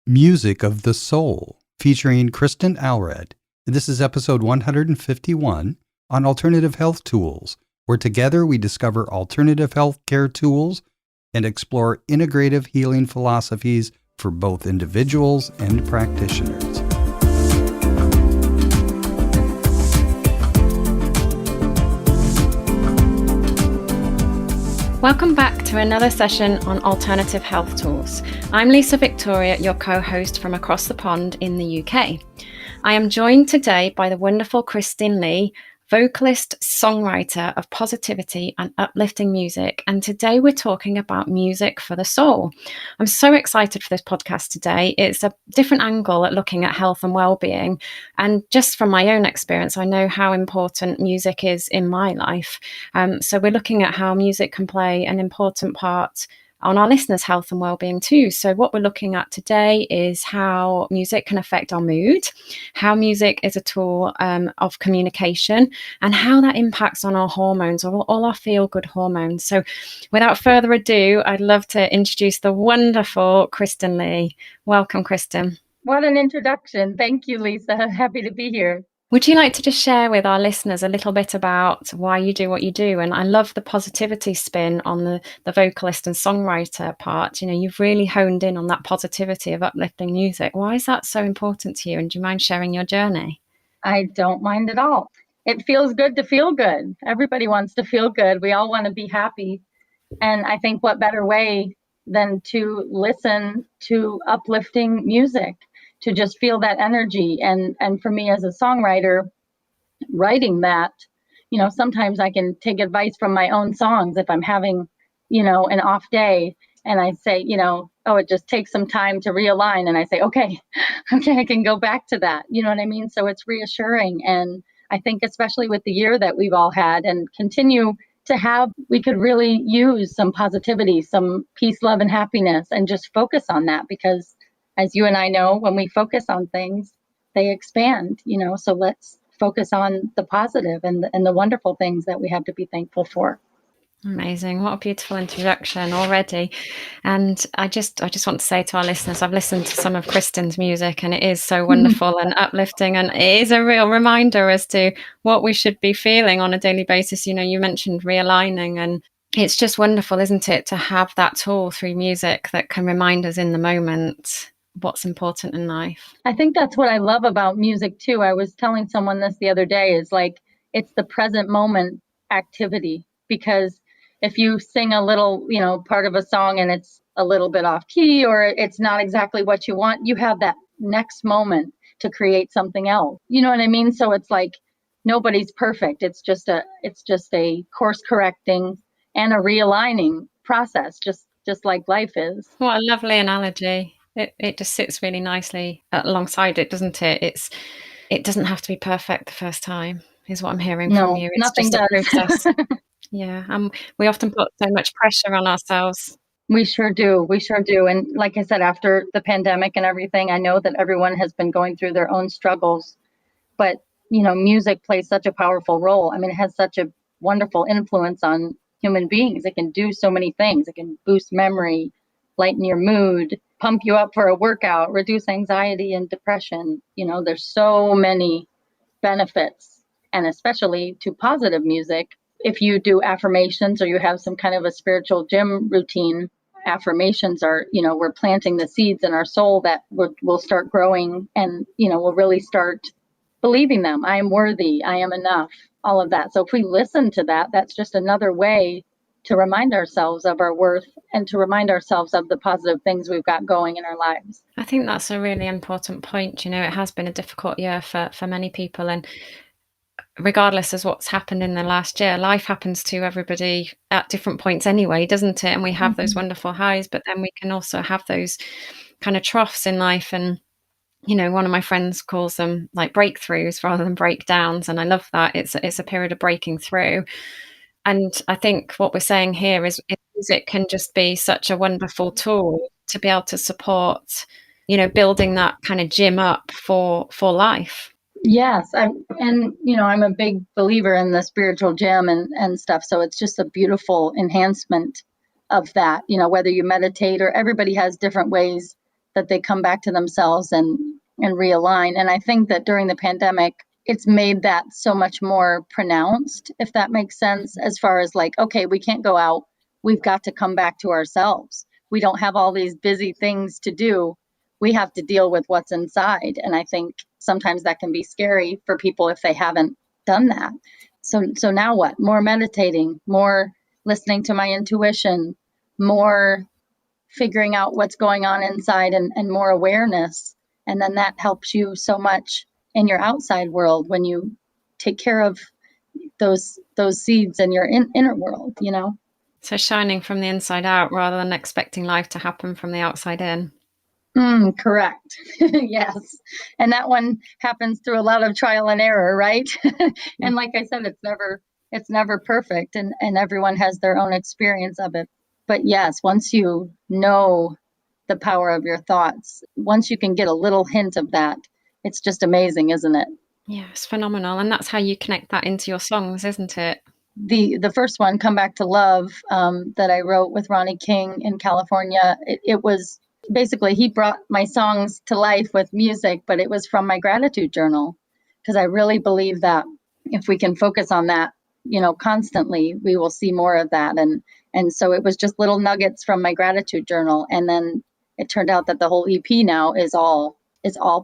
Music of the Soul, featuring Kristen Allred. This is episode 151 on alternative health tools, where together we discover alternative health care tools and explore integrative healing philosophies for both individuals and practitioners. Welcome back to another session on alternative health tools. I'm Lisa Victoria, your co-host from across the pond in the UK. I am joined today by the wonderful Kristen Lee, vocalist, songwriter of positivity and uplifting music. And today we're talking about music for the soul. I'm so excited for this podcast today. It's a different angle at looking at health and well-being. And just from my own experience, I know how important music is in my life. So we're looking at how music can play an important part on our listeners' health and well-being too. So what we're looking at today is how music can affect our mood, how music is a tool of communication, and how that impacts on our hormones, all our feel-good hormones. So without further ado, I'd love to introduce the wonderful Kristen Lee. Welcome, Kristen. What an introduction. Thank you, Lisa. Happy to be here. Would you like to just share with our listeners a little bit about why you do what you do? And I love the positivity spin on the vocalist and songwriter part. You know, you've really honed in on that positivity of uplifting music. Why is that so important to you? And do you mind sharing your journey? I don't mind at all. It feels good to feel good. Everybody wants to feel good. We all want to be happy. And I think what better way than to listen to uplifting music, to just feel that energy. And for me as a songwriter, writing that, you know, sometimes I can take advice from my own songs if I'm having, you know, an off day and I say, you know, oh, it just takes some time to realign. And I say, okay, I can go back to that. You know what I mean? So it's reassuring. And I think especially with the year that we've all had and continue to have, we could really use some positivity, some peace, love, and happiness, and just focus on that because as you and I know, when we focus on things, they expand, you know, so let's focus on the positive and the wonderful things that we have to be thankful for. Amazing. What a beautiful introduction already. And I just want to say to our listeners, I've listened to some of Kristen's music and it is so wonderful and uplifting. And it is a real reminder as to what we should be feeling on a daily basis. You know, you mentioned realigning, and it's just wonderful, isn't it, to have that tool through music that can remind us in the moment what's important in life. I think that's what I love about music too. I was telling someone this the other day, is like, it's the present moment activity, because if you sing a little, you know, part of a song and it's a little bit off key or it's not exactly what you want, you have that next moment to create something else. You know what I mean? So it's like nobody's perfect. It's just a course correcting and a realigning process, just like life is. What a lovely analogy. It just sits really nicely alongside it, doesn't it? It doesn't have to be perfect the first time, is what I'm hearing from you. It's just a process. Yeah, we often put so much pressure on ourselves. We sure do. And like I said, after the pandemic and everything, I know that everyone has been going through their own struggles. But, you know, music plays such a powerful role. I mean, it has such a wonderful influence on human beings. It can do so many things. It can boost memory, lighten your mood, pump you up for a workout, reduce anxiety and depression. You know, there's so many benefits, and especially to positive music. If you do affirmations or you have some kind of a spiritual gym routine, affirmations are, you know, we're planting the seeds in our soul that will start growing and, you know, we'll really start believing them. I am worthy. I am enough. All of that. So if we listen to that, that's just another way to remind ourselves of our worth and to remind ourselves of the positive things we've got going in our lives. I think that's a really important point. You know, it has been a difficult year for many people, and regardless of what's happened in the last year, life happens to everybody at different points anyway, doesn't it? And we have those wonderful highs, but then we can also have those kind of troughs in life. And, you know, one of my friends calls them like breakthroughs rather than breakdowns. And I love that. It's a period of breaking through. And I think what we're saying here is music can just be such a wonderful tool to be able to support, you know, building that kind of gym up for life. Yes. I'm a big believer in the spiritual gym and stuff. So it's just a beautiful enhancement of that, you know, whether you meditate or everybody has different ways that they come back to themselves and realign. And I think that during the pandemic, it's made that so much more pronounced, if that makes sense, as far as like, okay, we can't go out. We've got to come back to ourselves. We don't have all these busy things to do. We have to deal with what's inside. And I think sometimes that can be scary for people if they haven't done that. So now what? More meditating, more listening to my intuition, more figuring out what's going on inside, and more awareness. And then that helps you so much in your outside world when you take care of those seeds in your inner world, you know? So shining from the inside out rather than expecting life to happen from the outside in. Correct. Yes. And that one happens through a lot of trial and error, right? And like I said, it's never perfect, and everyone has their own experience of it. But yes, once you know the power of your thoughts, once you can get a little hint of that, it's just amazing, isn't it? Yeah, it's phenomenal. And that's how you connect that into your songs, isn't it? The first one, Come Back to Love, that I wrote with Ronnie King in California, it was basically, he brought my songs to life with music, but it was from my gratitude journal, because I really believe that if we can focus on that, you know, constantly, we will see more of that. And so it was just little nuggets from my gratitude journal. And then it turned out that the whole EP now is all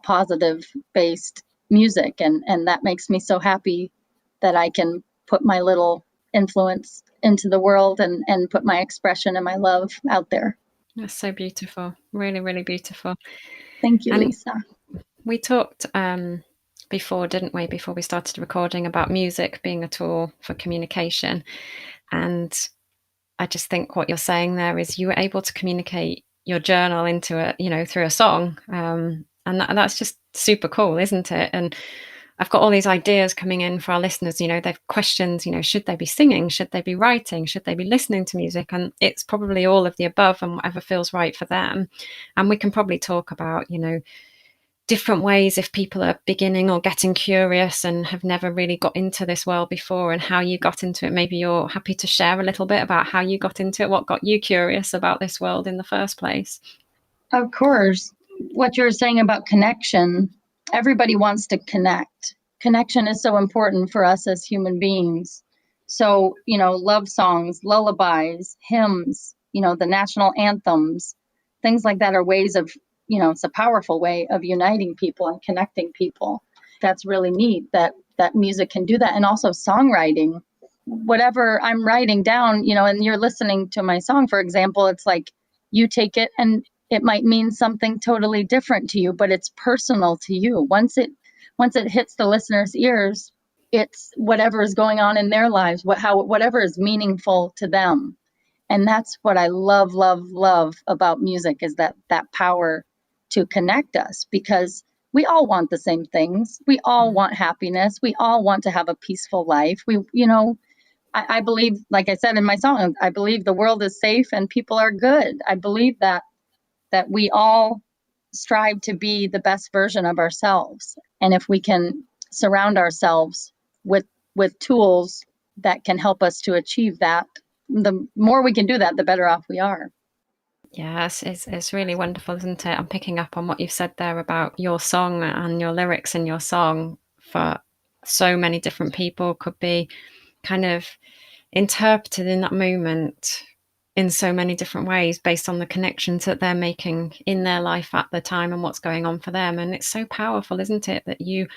positive based music. And that makes me so happy that I can put my little influence into the world and put my expression and my love out there. That's so beautiful. Really, really beautiful. Thank you, And Lisa. we talked before, didn't we, before we started recording, about music being a tool for communication. And I just think what you're saying there is you were able to communicate your journal into it, you know, through a song. And that's just super cool, isn't it? And I've got all these ideas coming in for our listeners, you know, they've questions, you know, should they be singing? Should they be writing? Should they be listening to music? And it's probably all of the above and whatever feels right for them. And we can probably talk about, you know, different ways if people are beginning or getting curious and have never really got into this world before, and how you got into it. Maybe you're happy to share a little bit about how you got into it, what got you curious about this world in the first place. Of course. What you're saying about connection, everybody wants to connect. Connection is so important for us as human beings. So, you know, love songs, lullabies, hymns, you know, the national anthems, things like that are ways of, you know, it's a powerful way of uniting people and connecting people. That's really neat that music can do that. And also songwriting, whatever I'm writing down, you know, and you're listening to my song, for example, it's like you take it and it might mean something totally different to you, but it's personal to you. Once it hits the listener's ears, it's whatever is going on in their lives, whatever is meaningful to them. And that's what I love, love, love about music, is that power to connect us, because we all want the same things. We all want happiness. We all want to have a peaceful life. I believe, like I said in my song, I believe the world is safe and people are good. I believe that we all strive to be the best version of ourselves. And if we can surround ourselves with tools that can help us to achieve that, the more we can do that, the better off we are. Yes, it's really wonderful, isn't it? I'm picking up on what you've said there about your song and your lyrics in your song. For so many different people could be kind of interpreted in that moment in so many different ways based on the connections that they're making in their life at the time and what's going on for them. And it's so powerful, isn't it, that you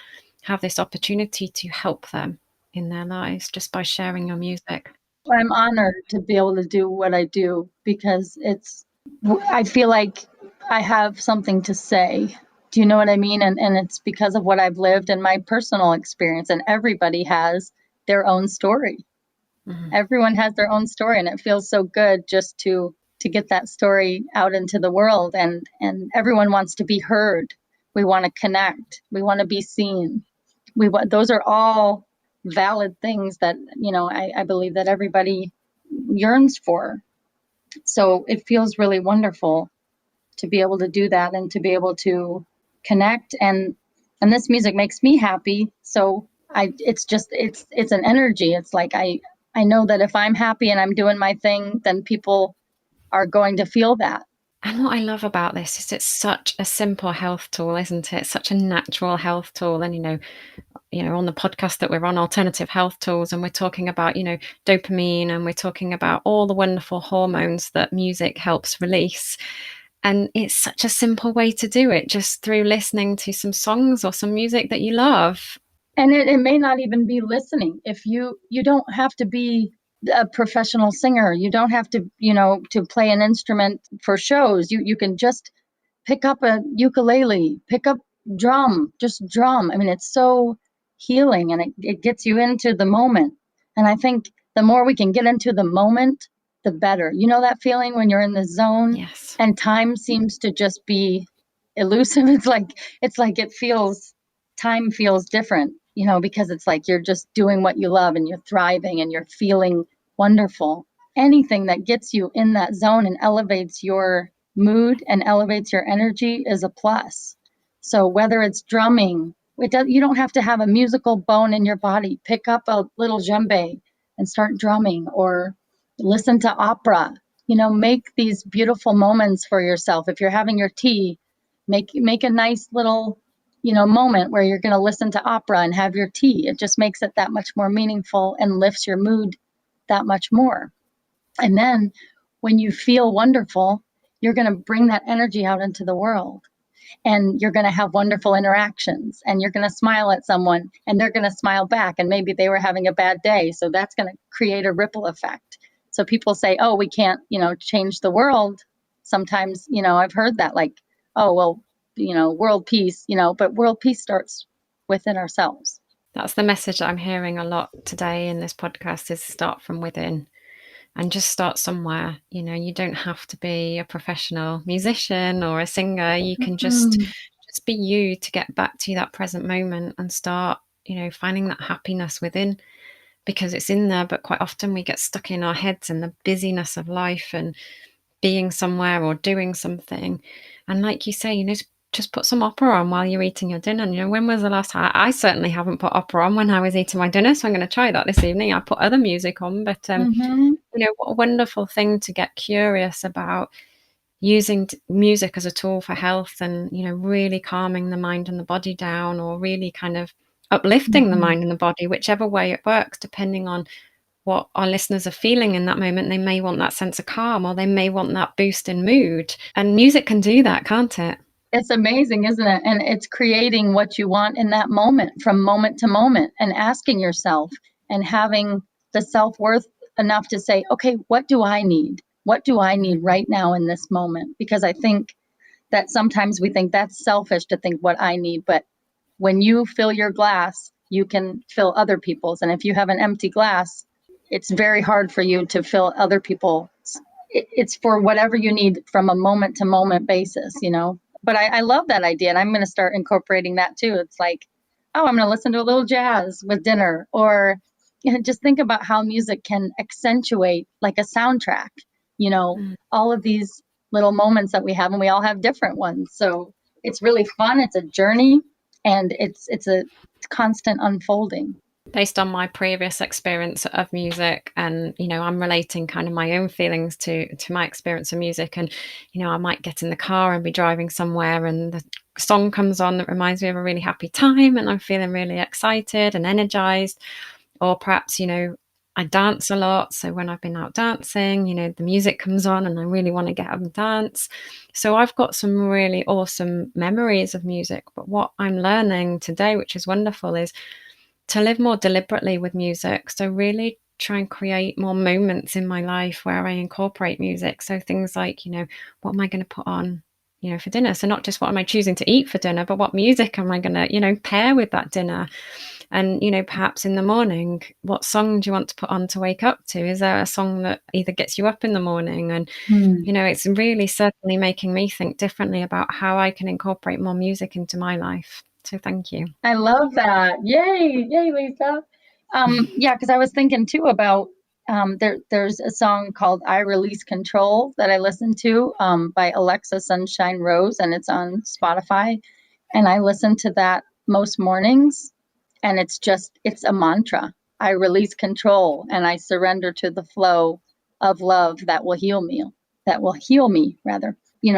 have this opportunity to help them in their lives just by sharing your music. I'm honored to be able to do what I do, because I feel like I have something to say. Do you know what I mean? And it's because of what I've lived and my personal experience, and everybody has their own story. Mm-hmm. Everyone has their own story, and it feels so good just to get that story out into the world, and everyone wants to be heard. We want to connect. We want to be seen. Those are all valid things that, you know, I believe that everybody yearns for. So it feels really wonderful to be able to do that and to be able to connect, and this music makes me happy. So it's an energy. It's like I know that if I'm happy and I'm doing my thing, then people are going to feel that. And what I love about this is it's such a simple health tool, isn't it? It's such a natural health tool. And, on the podcast that we're on, Alternative Health Tools, and we're talking about, dopamine, and we're talking about all the wonderful hormones that music helps release. And it's such a simple way to do it, just through listening to some songs or some music that you love. And it may not even be listening. If you don't have to be a professional singer, you don't have to, to play an instrument for shows. You can just pick up a ukulele, pick up just drum. I mean, it's so healing, and it gets you into the moment. And I think the more we can get into the moment, the better. You know that feeling when you're in the zone? Yes. And time seems to just be elusive. Time feels different, because it's like you're just doing what you love and you're thriving and you're feeling wonderful. Anything that gets you in that zone and elevates your mood and elevates your energy is a plus. So whether it's drumming, you don't have to have a musical bone in your body. Pick up a little djembe and start drumming, or listen to opera. Make these beautiful moments for yourself. If you're having your tea, make a nice little moment where you're going to listen to opera and have your tea. It just makes it that much more meaningful and lifts your mood that much more. And then when you feel wonderful, you're going to bring that energy out into the world, and you're going to have wonderful interactions, and you're going to smile at someone and they're going to smile back, and maybe they were having a bad day. So that's going to create a ripple effect. So people say, oh, we can't, change the world. Sometimes, I've heard that, like, oh, well, world peace, but world peace starts within ourselves. That's the message that I'm hearing a lot today in this podcast, is start from within. And just start somewhere. You don't have to be a professional musician or a singer. You can just be you, to get back to that present moment and start, finding that happiness within, because it's in there. But quite often we get stuck in our heads and the busyness of life and being somewhere or doing something. And like you say, just put some opera on while you're eating your dinner. When was the last time? I certainly haven't put opera on when I was eating my dinner, so I'm going to try that this evening. I put other music on, but what a wonderful thing to get curious about, using music as a tool for health, and really calming the mind and the body down, or really kind of uplifting the mind and the body, whichever way it works, depending on what our listeners are feeling in that moment. They may want that sense of calm, or they may want that boost in mood, and music can do that, can't it? It's amazing, isn't it? And it's creating what you want in that moment, from moment to moment, and asking yourself and having the self-worth enough to say, okay, what do I need? What do I need right now in this moment? Because I think that sometimes we think that's selfish to think what I need. But when you fill your glass, you can fill other people's. And if you have an empty glass, it's very hard for you to fill other people's. It's for whatever you need from a moment to moment basis, But I love that idea, and I'm going to start incorporating that too. It's like, oh, I'm going to listen to a little jazz with dinner, or just think about how music can accentuate, like a soundtrack, all of these little moments that we have, and we all have different ones. So it's really fun. It's a journey, and it's a constant unfolding. Based on my previous experience of music, and I'm relating kind of my own feelings to my experience of music, and I might get in the car and be driving somewhere, and the song comes on that reminds me of a really happy time, and I'm feeling really excited and energized. Or perhaps I dance a lot, so when I've been out dancing, the music comes on and I really want to get up and dance. So I've got some really awesome memories of music. But what I'm learning today, which is wonderful, is to live more deliberately with music. So really try and create more moments in my life where I incorporate music. So things like, what am I going to put on, for dinner? So not just what am I choosing to eat for dinner, but what music am I going to, pair with that dinner? And, perhaps in the morning, what song do you want to put on to wake up to? Is there a song that either gets you up in the morning? And, it's really certainly making me think differently about how I can incorporate more music into my life. So thank you. I love that. Yay, Lisa. Yeah, because I was thinking too about there's a song called I Release Control that I listen to by Alexa Sunshine Rose, and it's on Spotify. And I listen to that most mornings, and it's a mantra. I release control and I surrender to the flow of love that will heal me rather.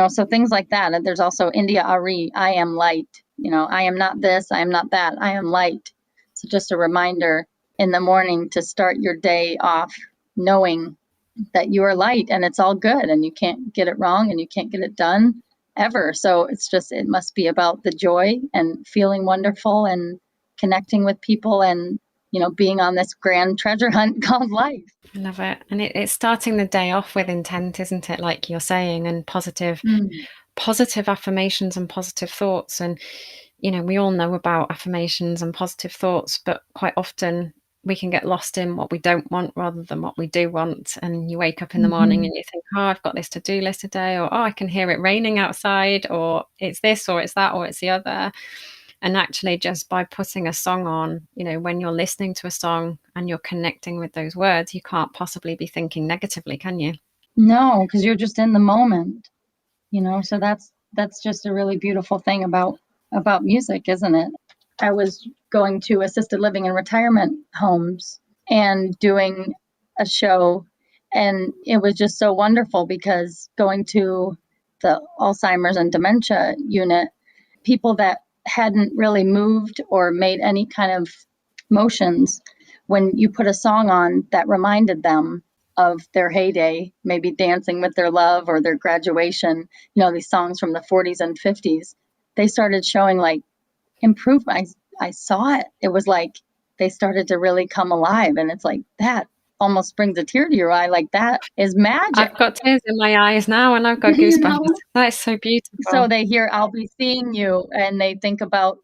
So things like that. And there's also India Ari, I am light. I am not this, I am not that, I am light. So just a reminder in the morning to start your day off knowing that you are light and it's all good and you can't get it wrong and you can't get it done ever. So it must be about the joy and feeling wonderful and connecting with people and, being on this grand treasure hunt called life. I love it. And it's starting the day off with intent, isn't it? Like you're saying, and positive affirmations and positive thoughts. And, we all know about affirmations and positive thoughts, but quite often we can get lost in what we don't want rather than what we do want. And you wake up in the morning and you think, oh, I've got this to-do list today, or, oh, I can hear it raining outside, or it's this, or it's that, or it's the other. And actually just by putting a song on, when you're listening to a song and you're connecting with those words, you can't possibly be thinking negatively, can you? No, because you're just in the moment, so that's just a really beautiful thing about music, isn't it? I was going to assisted living and retirement homes and doing a show, and it was just so wonderful because going to the Alzheimer's and dementia unit, people that hadn't really moved or made any kind of motions, when you put a song on that reminded them of their heyday, maybe dancing with their love or their graduation, these songs from the 40s and 50s, they started showing like improvement. I saw it. It was like they started to really come alive. And it's like that almost brings a tear to your eye. Like that is magic. I've got tears in my eyes now and I've got goosebumps. That's so beautiful. So they hear I'll be seeing you and they think about,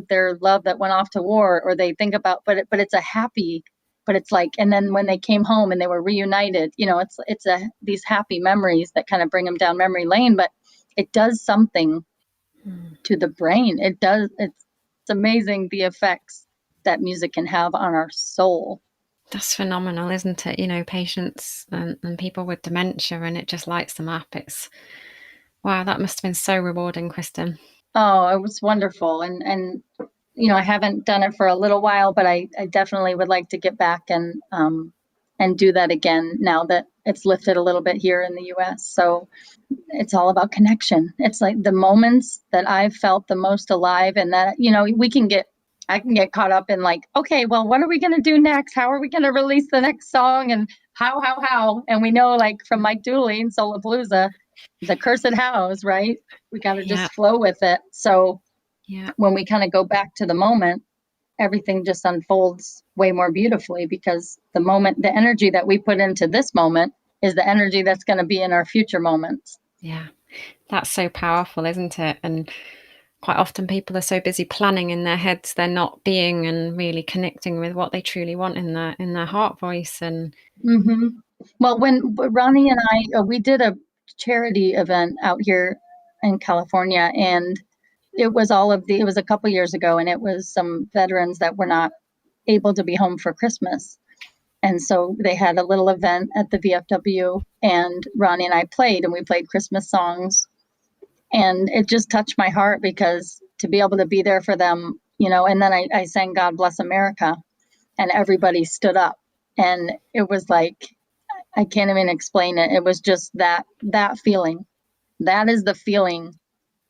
their love that went off to war, or they think about, but it's a happy, but it's like, and then when they came home and they were reunited, it's these happy memories that kind of bring them down memory lane, but it does something to the brain. It's amazing the effects that music can have on our soul. That's phenomenal, isn't it? Patients and people with dementia, and it just lights them up. Wow, that must have been so rewarding, Kristen. Oh, it was wonderful. And I haven't done it for a little while, but I definitely would like to get back and do that again now that it's lifted a little bit here in the US. So it's all about connection. It's like the moments that I've felt the most alive, and that, I can get caught up in like, okay, well, what are we going to do next? How are we going to release the next song? And how? And we know, like from Mike Dooley and Soulapalooza, the cursed hows, right? We got to just flow with it. So when we kind of go back to the moment, everything just unfolds way more beautifully, because the energy that we put into this moment is the energy that's going to be in our future moments. Yeah, that's so powerful, isn't it? And quite often people are so busy planning in their heads, they're not being and really connecting with what they truly want in their heart voice. And well, when Ronnie and I, we did a charity event out here in California, and it was it was a couple years ago, and it was some veterans that were not able to be home for Christmas. And so they had a little event at the VFW, and Ronnie and I played, and we played Christmas songs. And it just touched my heart, because to be able to be there for them, and then I sang God Bless America, and everybody stood up, and it was like, I can't even explain it. It was just that feeling. That is the feeling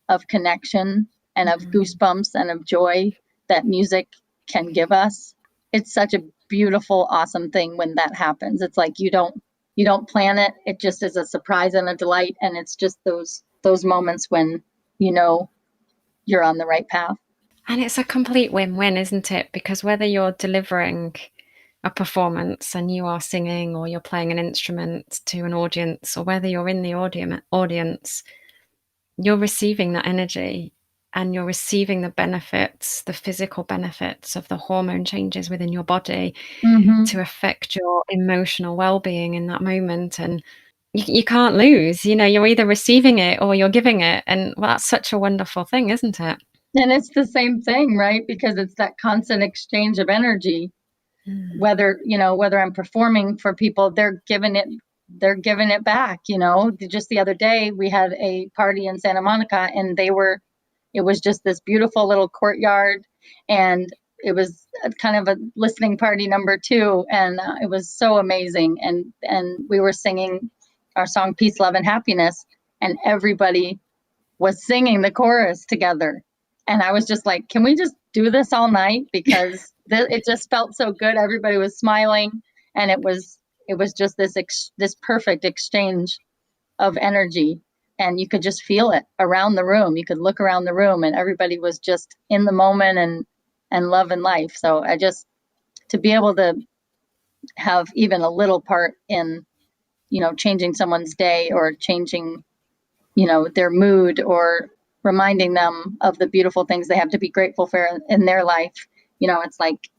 of connection and of goosebumps and of joy that music can give us. It's such a beautiful, awesome thing when that happens. It's like you don't plan it. It just is a surprise and a delight. And it's just those moments when you're on the right path. And it's a complete win-win, isn't it? Because whether you're delivering a performance and you are singing, or you're playing an instrument to an audience, or whether you're in the audience, you're receiving that energy, and you're receiving the benefits, the physical benefits of the hormone changes within your body to affect your emotional well-being in that moment. And you can't lose, you're either receiving it or you're giving it. And well, that's such a wonderful thing, isn't it? And it's the same thing, right? Because it's that constant exchange of energy. Whether I'm performing for people, they're giving it back. Just the other day we had a party in Santa Monica, and it was just this beautiful little courtyard, and it was kind of a listening party number 2, and it was so amazing. And we were singing our song Peace, Love, and Happiness, and everybody was singing the chorus together. And I was just like, can we just do this all night? Because it just felt so good. Everybody was smiling, and it was just this perfect exchange of energy, and you could just feel it around the room. You could look around the room, and everybody was just in the moment and love and life. So to be able to have even a little part in, changing someone's day, or changing, their mood, or reminding them of the beautiful things they have to be grateful for in their life. It's like,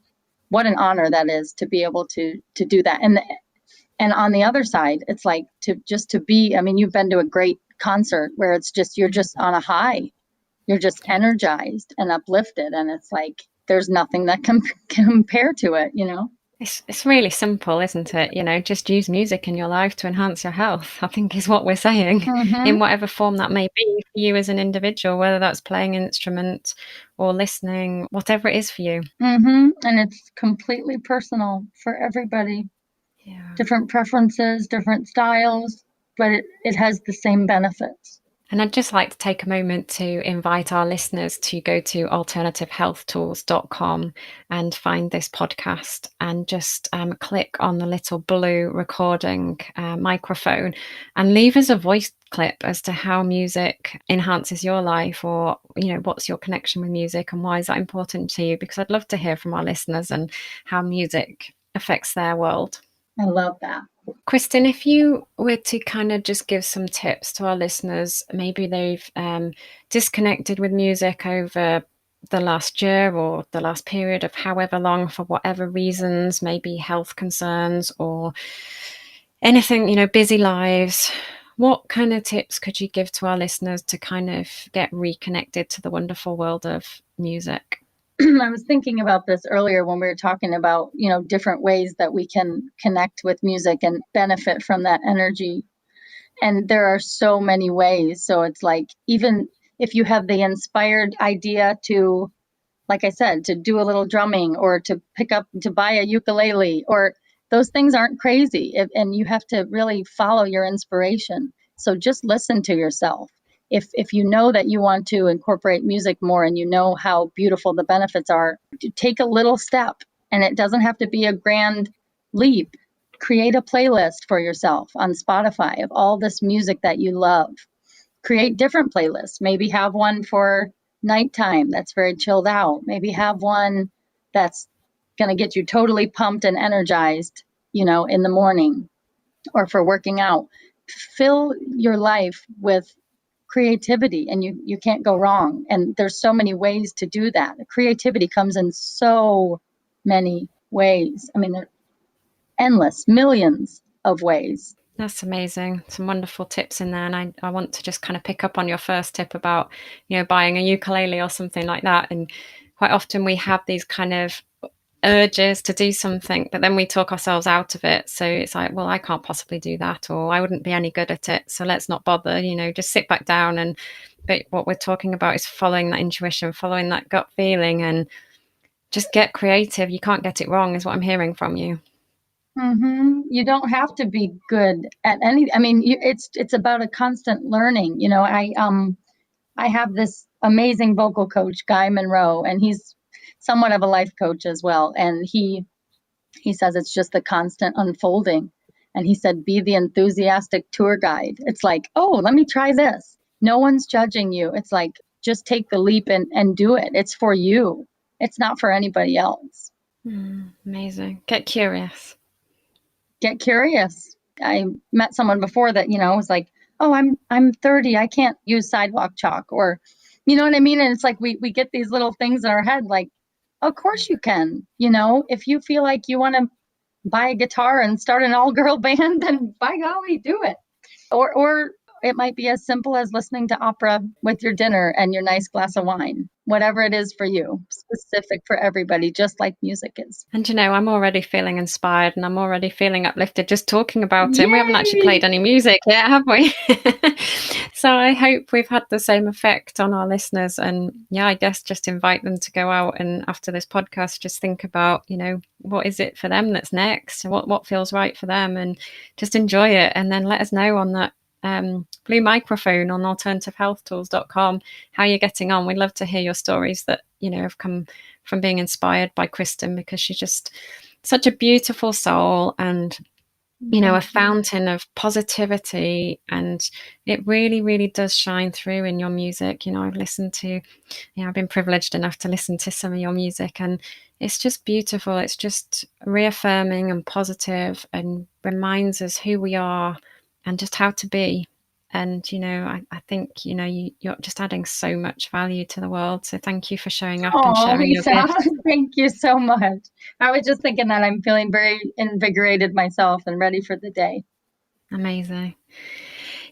what an honor that is to be able to do that. And on the other side, it's like to be, you've been to a great concert where it's just, you're just on a high, you're just energized and uplifted. And it's like, there's nothing that can compare to it, It's really simple, isn't it? Just use music in your life to enhance your health, I think is what we're saying, in whatever form that may be for you as an individual, whether that's playing an instrument or listening, whatever it is for you. And it's completely personal for everybody. Yeah. Different preferences, different styles, but it has the same benefits. And I'd just like to take a moment to invite our listeners to go to alternativehealthtools.com and find this podcast, and just click on the little blue recording microphone and leave us a voice clip as to how music enhances your life, or, what's your connection with music and why is that important to you? Because I'd love to hear from our listeners and how music affects their world. I love that. Kristen, if you were to kind of just give some tips to our listeners, maybe they've disconnected with music over the last year or the last period of however long, for whatever reasons, maybe health concerns or anything, busy lives, what kind of tips could you give to our listeners to kind of get reconnected to the wonderful world of music? I was thinking about this earlier when we were talking about, different ways that we can connect with music and benefit from that energy. And there are so many ways. So it's like, even if you have the inspired idea to, like I said, to do a little drumming, or to buy a ukulele, or those things aren't crazy. And you have to really follow your inspiration. So just listen to yourself. If you know that you want to incorporate music more, and you know how beautiful the benefits are, take a little step, and it doesn't have to be a grand leap. Create a playlist for yourself on Spotify of all this music that you love. Create different playlists. Maybe have one for nighttime that's very chilled out. Maybe have one that's going to get you totally pumped and energized, in the morning, or for working out. Fill your life with creativity, and you can't go wrong. And there's so many ways to do that. Creativity comes in so many ways. There are endless, millions of ways. That's amazing. Some wonderful tips in there. And I want to just kind of pick up on your first tip about, buying a ukulele or something like that. And quite often we have these kind of urges to do something, but then we talk ourselves out of it. So it's like, well, I can't possibly do that, or I wouldn't be any good at it, so let's not bother, just sit back down. But what we're talking about is following that intuition, following that gut feeling, and just get creative. You can't get it wrong, is what I'm hearing from you. You don't have to be good at any. It's about a constant learning. I have this amazing vocal coach, Guy Monroe, and he's somewhat of a life coach as well. And he says it's just the constant unfolding. And he said, be the enthusiastic tour guide. It's like, oh, let me try this. No one's judging you. It's like, just take the leap and do it. It's for you. It's not for anybody else. Amazing. Get curious. Get curious. I met someone before that, was like, oh, I'm 30. I can't use sidewalk chalk, or, you know what I mean? And it's like, we get these little things in our head, like, of course you can, if you feel like you want to buy a guitar and start an all-girl band, then by golly, do it. Or it might be as simple as listening to opera with your dinner and your nice glass of wine. Whatever it is for you, specific for everybody, just like music is. And I'm already feeling inspired, and I'm already feeling uplifted just talking about it. And we haven't actually played any music yet, have we? So I hope we've had the same effect on our listeners. And I guess just invite them to go out and, after this podcast, just think about, what is it for them that's next, what feels right for them, and just enjoy it. And then let us know on that Blue Microphone on alternativehealthtools.com, how you're getting on. We'd love to hear your stories that, have come from being inspired by Kristen, because she's just such a beautiful soul and, a fountain of positivity, and it really, really does shine through in your music. I've listened to, I've been privileged enough to listen to some of your music, and it's just beautiful. It's just reaffirming and positive and reminds us who we are and just how to be. And, I think, you're just adding so much value to the world. So thank you for showing up and sharing Lisa, your gifts. Thank you so much. I was just thinking that I'm feeling very invigorated myself and ready for the day. Amazing.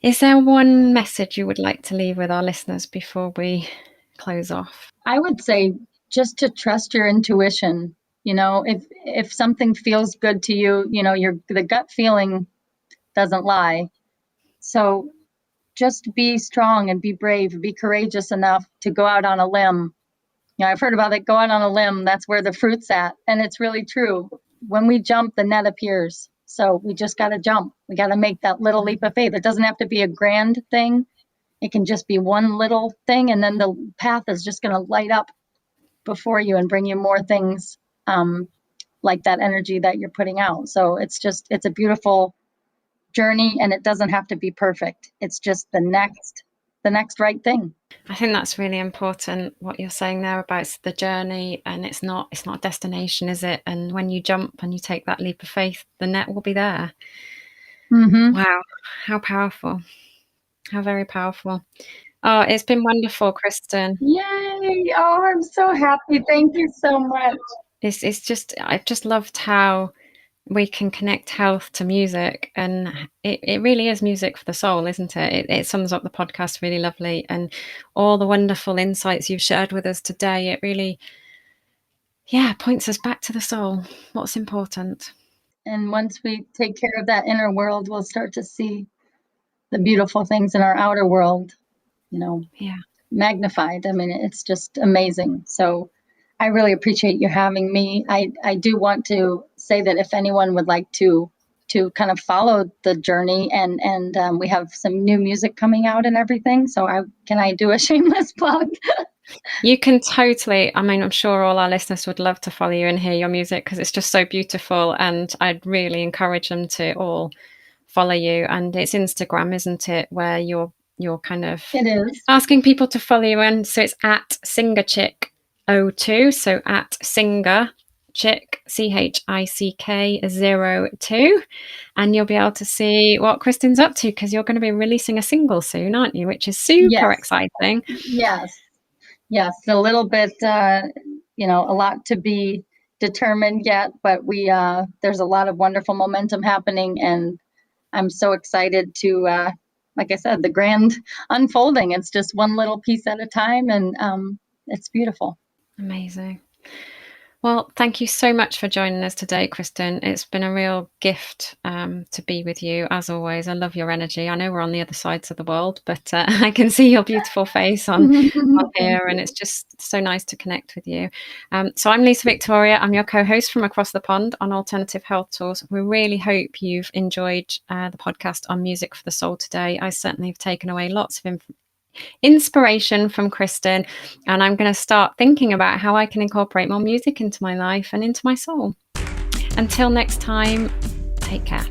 Is there one message you would like to leave with our listeners before we close off? I would say just to trust your intuition. If something feels good to you, the gut feeling doesn't lie. So just be strong and be brave, be courageous enough to go out on a limb. I've heard about it, go out on a limb, that's where the fruit's at. And it's really true. When we jump, the net appears. So we just got to jump. We got to make that little leap of faith. It doesn't have to be a grand thing. It can just be one little thing. And then the path is just going to light up before you and bring you more things like that energy that you're putting out. So it's a beautiful journey, and it doesn't have to be perfect. It's just the next right thing. I think that's really important, what you're saying there about the journey, and it's not a destination, is it? And when you jump and you take that leap of faith, the net will be there. Mm-hmm. Wow, how powerful. How very powerful. Oh, it's been wonderful, Kristen. Yay. Oh, I'm so happy. Thank you so much. I've just loved how we can connect health to music, and it really is music for the soul, isn't it? It sums up the podcast really lovely, and all the wonderful insights you've shared with us today, it really points us back to the soul, what's important. And once we take care of that inner world, we'll start to see the beautiful things in our outer world, magnified. I mean, it's just amazing. So I really appreciate you having me. I do want to say that if anyone would like to kind of follow the journey, and we have some new music coming out and everything. So can I do a shameless plug? You can totally. I mean, I'm sure all our listeners would love to follow you and hear your music, because it's just so beautiful. And I'd really encourage them to all follow you. And it's Instagram, isn't it, where you're kind of asking people to follow you. And so it's at SingerChick02. So at Singer Chick, CHICK02, and you'll be able to see what Kristen's up to, because you're going to be releasing a single soon, aren't you? Which is super exciting. Yes, a little bit, a lot to be determined yet, but there's a lot of wonderful momentum happening, and I'm so excited to, like I said, the grand unfolding. It's just one little piece at a time, and it's beautiful. Amazing. Well, thank you so much for joining us today, Kristen. It's been a real gift to be with you, as always. I love your energy. I know we're on the other sides of the world, but I can see your beautiful face on here, and it's just so nice to connect with you. So I'm Lisa Victoria. I'm your co-host from across the pond on Alternative Health Tools. We really hope you've enjoyed the podcast on Music for the Soul today. I certainly have taken away lots of inspiration from Kristen, and I'm going to start thinking about how I can incorporate more music into my life and into my soul. Until next time, take care.